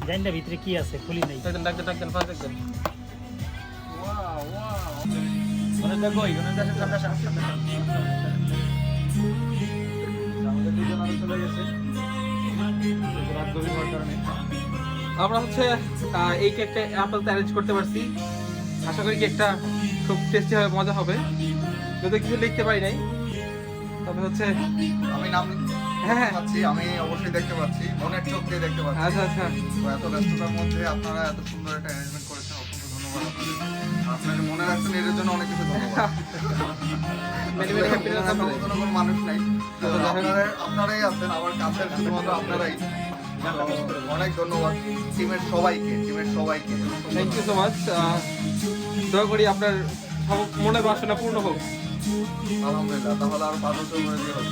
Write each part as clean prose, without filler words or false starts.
জানি না ভিতরে কি আছে, খুলি নাই। ডাকতেন ফার্স্ট ডাকতেন। ওয়াও ওয়াও, ওখানে দেখো, ওখানে দেখো, সামনে সামনে আমাদের দুজন আরো চলে গেছে রাত গভীর হওয়ার কারণে। আমরা হচ্ছে এই কেকটা আপাতত অ্যারেঞ্জ করতে পারছি। আশা করি কেকটা খুব টেস্টি হবে, মজা হবে। যদি কিছু লিখতে পারি নাই, তবে হচ্ছে আমি নাম হ্যাঁ পাচ্ছি, আমি অবশ্যই দেখতে পাচ্ছি, মনের চোখ দিয়ে দেখতে পাচ্ছি। আচ্ছা আচ্ছা তো এত ব্যস্ততার মধ্যে আপনারা এত সুন্দর একটা অ্যারেঞ্জমেন্ট করেছেন, অসংখ্য ধন্যবাদ আপনাদের। আপনারা মনে রাখছেন এর জন্য অনেক কিছু ধন্যবাদ। মেনি মেনি হ্যাপি মনে রাখার মতো কোনো মানুষ নাই, তো আপনারাই আছেন আমার কাছের, শুধুমাত্র আপনারাই। তো অনেক ধন্যবাদ টিমের সবাইকে, থ্যাংক ইউ সো মাচ। দয়া করি আপনার সব মনের বাসনা পূর্ণ হোক। আলহামদুলিল্লাহ, তাহলে আর 5 বছর করে দিয়ে হবে।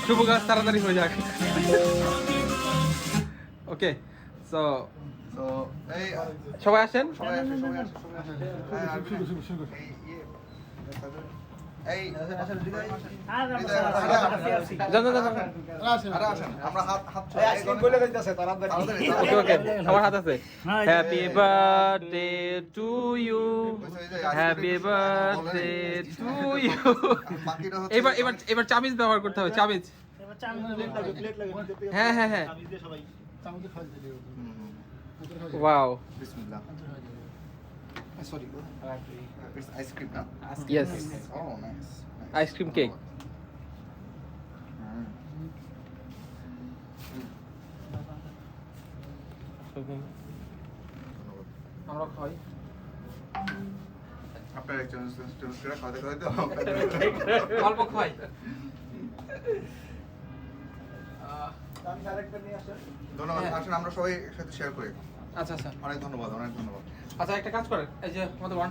শুভ কাজ তাড়াতাড়ি হয়ে যাক। ওকে, সো তো এই সবাই আসেন। সবাই আসে, হ্যাঁ, আর এই আর যান যান যান। আরে আসেন, আমরা হাত আইসক্রিম বলে দিতেছে তাড়াতাড়ি। ওকে ওকে, আমার হাত আছে। Happy birthday to you, happy birthday to you. বাকিটা হচ্ছে এবার এবার এবার চামিচ ব্যবহার করতে হবে, চামিচ। এবার প্লেট লাগে হ্যাঁ হ্যাঁ হ্যাঁ, আমি দিয়ে সবাই ওয়াও, বিসমিল্লাহ। সরি, ইটস আইসক্রিম না? ইয়েস, ও নাইস। Ice cream cake. আমরা খাই। আপনার এক চামচ করে খাওয়াতে অল্প খাই। ধন্যবাদ। আসেন আমরা সবাই একসাথে শেয়ার করি। আচ্ছা আচ্ছা অনেক ধন্যবাদ, অনেক ধন্যবাদ। আচ্ছা, একটা কাজ করেন, এই যে আমাদের ওয়ান